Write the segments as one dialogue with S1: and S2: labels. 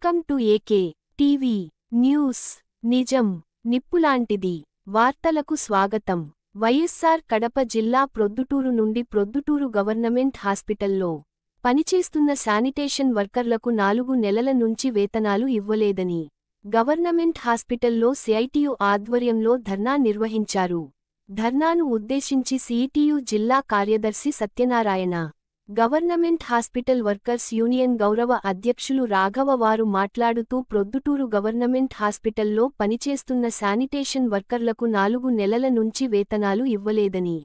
S1: Welcome to AK TV news. నిజం నిప్పులాంటిది వార్తలకు స్వాగతం. వైఎస్ఆర్ కడప జిల్లా ప్రొద్దుటూరు నుండి ప్రొద్దుటూరు గవర్నమెంట్ హాస్పిటల్లో పనిచేస్తున్న శానిటేషన్ వర్కర్లకు 4 నెలల నుంచి వేతనాలు ఇవ్వలేదని గవర్నమెంట్ హాస్పిటల్లో సిఐటియు ఆధ్వర్యంలో ధర్నా నిర్వహించారు. ధర్నాను ఉద్దేశించి సిఐటియు జిల్లా కార్యదర్శి Satyanarayana, government hospital workers union గౌరవ అధ్యక్షులు రాఘవ వారు మాట్లాడుతూ ప్రొద్దుటూరు గవర్నమెంట్ హాస్పిటల్లో పనిచేస్తున్న శానిటేషన్ వర్కర్లకు 4 నెలల నుంచి వేతనాలు ఇవ్వలేదని,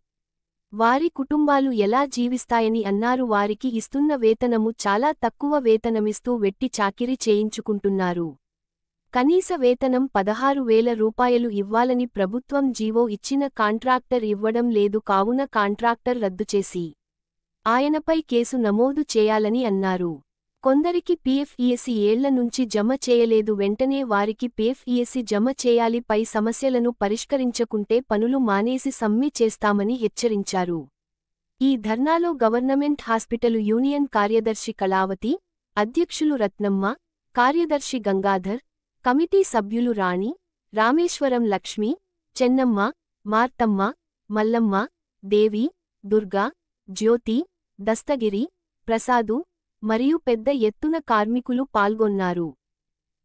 S1: వారి కుటుంబాలు ఎలా జీవిస్తాయని అన్నారు. వారికి ఇస్తున్న వేతనము చాలా తక్కువ వేతనమిస్తూ వెట్టి చాకిరీ చేయించుకుంటున్నారు. కనీస వేతనం 16,000 రూపాయలు ఇవ్వాలని ప్రభుత్వం జీవో ఇచ్చిన కాంట్రాక్టర్ ఇవ్వడం లేదు. కావున కాంట్రాక్టర్ రద్దు చేసి ఆయనపై కేసు నమోదు చేయాలని అన్నారు. కొందరికి పీఎఫ్ఈఎస్సీ ఏళ్ల నుంచి జమ చేయలేదు. వెంటనే వారికి పీఎఫ్ఈఎస్సీ జమ చేయాలి. పై సమస్యలను పరిష్కరించకుంటే పనులు మానేసి సమ్మె చేస్తామని హెచ్చరించారు. ఈ ధర్నాలో గవర్నమెంట్ హాస్పిటలు యూనియన్ కార్యదర్శి కళావతి, అధ్యక్షులు రత్నమ్మ, కార్యదర్శి గంగాధర్, కమిటీ సభ్యులు రాణి, రామేశ్వరం, లక్ష్మి, చెన్నమ్మ, మార్తమ్మ, మల్లమ్మ, దేవి, దుర్గా, జ్యోతి, దస్తగిరి, ప్రసాదు మరియు పెద్ద ఎత్తున కార్మికులు పాల్గొన్నారు.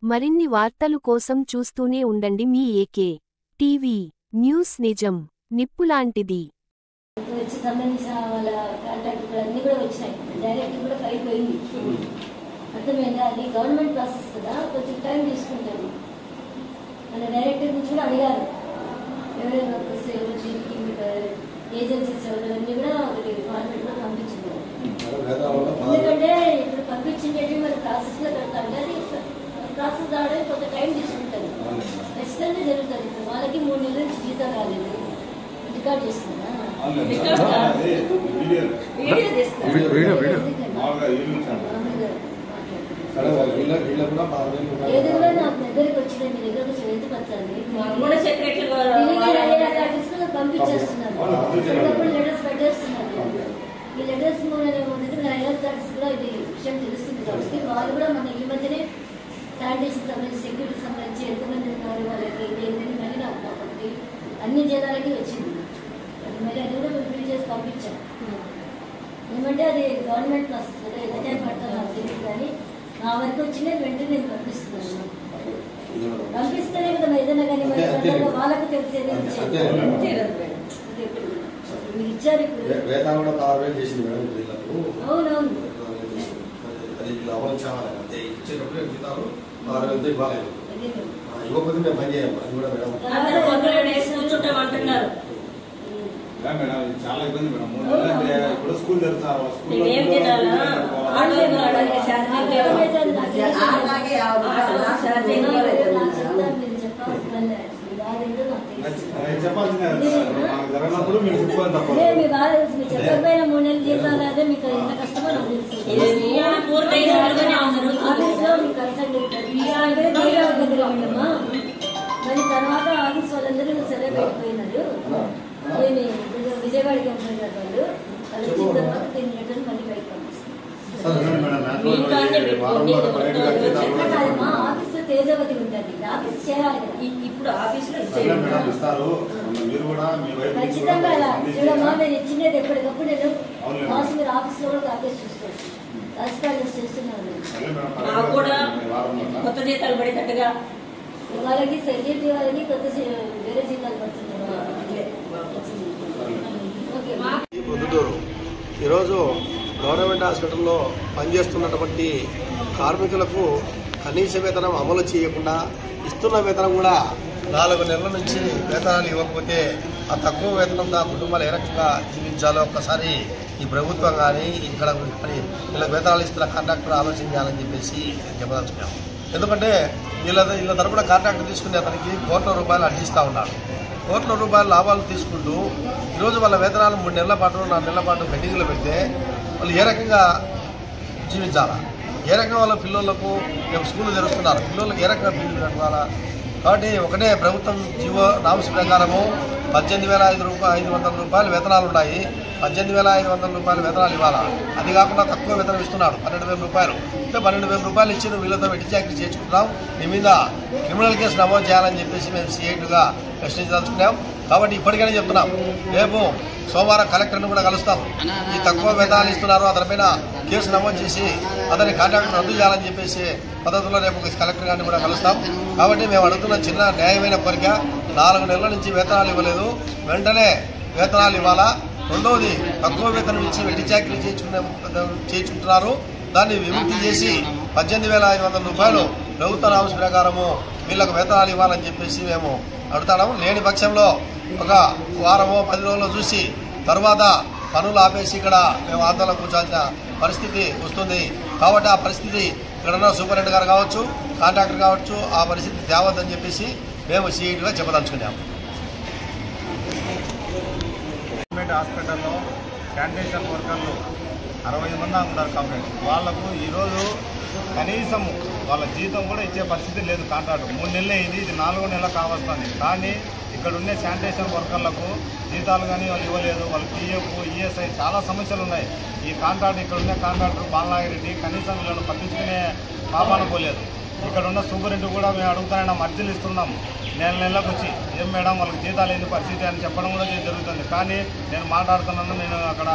S1: మరిన్ని వార్తలు కోసం చూస్తూనే ఉండండి మీ ఏకే టీవీ న్యూస్. నిజం నిప్పులాంటిది.
S2: గవర్నమెంట్ ప్రాసెస్ కదా, కొంచెం టైం తీసుకుంటారు. మన డైరెక్టర్ నుంచి కూడా అడిగారు, ఎవరైనా ఏజెన్సీస్ ఎవరన్నీ కూడా గవర్నమెంట్ లో పంపించున్నారు. ఎందుకంటే ఇప్పుడు పంపించింది మన ప్రాసెస్ లో పెడతాం, కానీ ప్రాసెస్ రావడానికి కొంత టైం తీసుకుంటారు. ఖచ్చితంగా జరుగుతుంది. ఇప్పుడు వాళ్ళకి 3 నెలల నుంచి జీతం రాలేదు. రికార్డ్ చేస్తున్నా ఏదైనా నాకు దగ్గరికి వచ్చిన మీ దగ్గర స్వేతపరచాలి పంపించేస్తున్నారు. లెటర్స్ పెట్టేస్తున్నారు. ఈ లెటర్స్ ఏమవుతుంది, నా హెల్త్ కార్డ్స్ కూడా ఇది విషయం తెలుస్తుంది కాబట్టి వాళ్ళు కూడా మన ఈ మధ్యనే శానిటేషన్ సంబంధించి, సెక్యూరిటీ సంబంధించి ఎంతమంది ఉన్నారు, వాళ్ళకి ఏంటని మళ్ళీ నాకు కాబట్టి అన్ని జిల్లాలకి వచ్చింది. మళ్ళీ అది కూడా మేము ఫిల్ చేసి పంపించాం. ఏమంటే అది గవర్నమెంట్ ప్రాసెస్ కదా, ఎంత టైం పడుతుందో నాకు తెలియదు, కానీ నా వరకు వచ్చిందే వెంటనే నేను పంపిస్తున్నాను. పంపిస్తేనే కదా ఏదైనా కానీ వాళ్ళకు తెలిసేది మీరు ఇచ్చారు. ఇప్పుడు అవునవును
S3: చాలా ఇబ్బంది మేడం. 3 నెలలు ఇప్పుడు స్కూల్ జరుగుతారు. చెప్పాల్సిందే మీరు చెప్పుకోవాలి తప్ప
S2: చెప్పకపోయినా 3 నెలలు జీతాలు అదే మీకు ఎంత కష్టమో నాకు తెలుసు. మరి తర్వాత ఆఫీస్ వాళ్ళందరూ సెలవు అయిపోయినారు. విజయవాడకి వాళ్ళు వచ్చిన తర్వాత దీని లెటర్ మళ్ళీ బయట పంపిస్తామా. ఆఫీస్ లో తేజవతి ఉంటుంది, ఆఫీస్ చేయాలి కదా. ఇప్పుడు ఆఫీస్ లో ఖచ్చితంగా అలా చూడమ్మా. నేను ఇచ్చినది ఎప్పటికప్పుడు నేను మీరు ఆఫీస్ లో కూడా ఆఫీస్ చూసుకోవచ్చు. రాజకీయాలు చేస్తున్నాను. కొత్త జీతాలు పడేటట్టుగా వాళ్ళకి సెక్యూరిటీ వాళ్ళకి కొత్త వేరే జీతాలు పడుతున్నారు.
S4: ప్రొద్దుటూరు ఈరోజు గవర్నమెంట్ హాస్పిటల్లో పనిచేస్తున్నటువంటి కార్మికులకు కనీస వేతనం అమలు చేయకుండా ఇస్తున్న వేతనం కూడా 4 నెలల నుంచి వేతనాలు ఇవ్వకపోతే ఆ తక్కువ వేతనంతో ఆ కుటుంబాలు ఏ రకంగా జీవించాలో ఒక్కసారి ఈ ప్రభుత్వం కానీ ఇక్కడ వీళ్ళకి వేతనాలు ఇస్తున్న కాంట్రాక్టర్ ఆలోచన చేయాలని చెప్పేసి చెప్పదలుచుకున్నాం. ఎందుకంటే వీళ్ళ తరపున కాంట్రాక్టర్ తీసుకునే అతనికి కోట్ల రూపాయలు అర్జిస్తూ ఉన్నాడు. కోట్ల రూపాయల లాభాలు తీసుకుంటూ ఈరోజు వాళ్ళ వేతనాలు 3 నెలల పాటు 4 నెలల పాటు పెండింగ్లో పెడితే వాళ్ళు ఏ రకంగా జీవించాలా, ఏ రకంగా వాళ్ళ పిల్లలకు రేపు స్కూళ్ళు తెరుస్తున్నారు, పిల్లలకు ఏ రకంగా బిల్లు కట్టాలా. కాబట్టి ఒకటే ప్రభుత్వం జీవో నామ్స్ ప్రకారము 18,500 రూపాయలు వేతనాలు ఉన్నాయి. 18,500 రూపాయల వేతనాలు ఇవ్వాలా. అది కాకుండా తక్కువ వేతనం ఇస్తున్నాడు 12,000 రూపాయలు. అంటే 12,000 రూపాయలు ఇచ్చి నువ్వు వీళ్ళతో వెట్టి చాకరీ చేర్చుకుంటున్నాం, నీ మీద క్రిమినల్ కేసు నమోదు చేయాలని చెప్పేసి మేము సిఐటిగా ప్రశ్నించదలుచుకున్నాం. కాబట్టి ఇప్పటికైనా చెప్తున్నాం, రేపు సోమవారం కలెక్టర్ని కూడా కలుస్తాం. ఈ తక్కువ వేతనాలు ఇస్తున్నారు, అతనిపైన కేసు నమోదు చేసి అతని కాంట్రాక్ట్ రద్దు చేయాలని చెప్పేసి పద్ధతిలో రేపు కలెక్టర్ గారిని కూడా కలుస్తాం. కాబట్టి మేము అడుగుతున్న చిన్న న్యాయమైన కోరిక, 4 నెలల నుంచి వేతనాలు ఇవ్వలేదు, వెంటనే వేతనాలు ఇవ్వాలా. రెండవది, తక్కువ వేతనం ఇచ్చి వెట్టి చాకరీ చేయించుకుంటున్నారు, దాన్ని విముక్తి చేసి 18,500 రూపాయలు ప్రభుత్వ నామ్స్ ప్రకారము వీళ్ళకు వేతనాలు ఇవ్వాలని చెప్పేసి మేము అడుగుతున్నాము. లేని పక్షంలో ఒక వారమో 10 రోజులు చూసి తర్వాత పనులు ఆపేసి ఇక్కడ మేము ఆందోళన కూర్చోాల్సిన పరిస్థితి వస్తుంది. కాబట్టి ఆ పరిస్థితి ఇక్కడున్న సూపరింటెండెంట్ గారు కావచ్చు, కాంట్రాక్టర్ కావచ్చు, ఆ పరిస్థితి తేవద్దని చెప్పేసి మేము సిఐటిగా చెప్పదలుచుకున్నాము.
S3: గవర్నమెంట్ హాస్పిటల్లో శానిటేషన్ వర్కర్లు 60 మంది ఉన్నారు. కంప్లైంట్ వాళ్లకు ఈరోజు కనీసం వాళ్ళ జీతం కూడా ఇచ్చే పరిస్థితి లేదు. కాంట్రాక్ట్ 3 నెలలే ఇది 4వ నెల కావస్తుంది. కానీ ఇక్కడ ఉండే శానిటేషన్ వర్కర్లకు జీతాలు కానీ వాళ్ళు ఇవ్వలేదు. వాళ్ళు పిఎఫ్, ఈఎస్ఐ చాలా సమస్యలు ఉన్నాయి. ఈ కాంట్రాక్ట్ ఇక్కడ ఉన్న కాంట్రాక్టర్ బాలనాగిరెడ్డి కనీసం వీళ్ళను పట్టించుకునే పాపాన పోలేదు. ఇక్కడ ఉన్న సూపరింటెండెంట్ కూడా మేము అడుగుతానైనా అర్జీలు ఇస్తున్నాం నెలకు వచ్చి, ఏం మేడం వాళ్ళకి జీతాలు ఏంది పరిస్థితి అని చెప్పడం కూడా జరుగుతుంది. కానీ నేను మాట్లాడుతున్నాను, నేను అక్కడ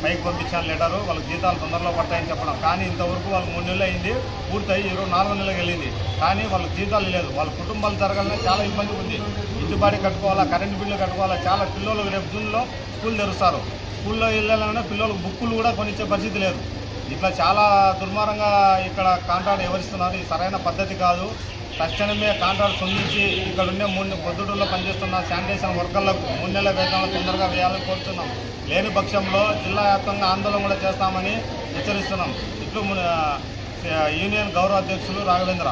S3: పైకి పంపించాను లెటరు, వాళ్ళకి జీతాలు తొందరలో పడతాయని చెప్పడం. కానీ ఇంతవరకు వాళ్ళకి 3 నెలలు అయింది, పూర్తయి 24 నెలలకు వెళ్ళింది. కానీ వాళ్ళకి జీతాలు లేదు. వాళ్ళ కుటుంబాలు జరగాలని చాలా ఇబ్బంది ఉంది. ఇంటి బాడీ కట్టుకోవాలా, కరెంటు బిల్లు కట్టుకోవాలా. చాలా పిల్లలు రేపు జూన్లో స్కూల్ తెరుస్తారు. స్కూల్లో వెళ్ళాలన్నా పిల్లలకు బుక్కులు కూడా కొనిచ్చే పరిస్థితి లేదు. ఇట్లా చాలా దుర్మార్గంగా ఇక్కడ కాంట్రాక్ట్ ఎవరిస్తున్నారు. ఇది సరైన పద్ధతి కాదు. తక్షణమే కాంట్రాక్ట్ పొందించి ఇక్కడ ఉండే పొద్దుటూరులో పనిచేస్తున్న శానిటేషన్ వర్కర్లకు 3 నెలల వేతనాలు తొందరగా వేయాలని కోరుతున్నాం. లేని పక్షంలో జిల్లా వ్యాప్తంగా ఆందోళన కూడా చేస్తామని హెచ్చరిస్తున్నాం. ఇట్లు యూనియన్ గౌరవ అధ్యక్షులు రాఘవేంద్ర.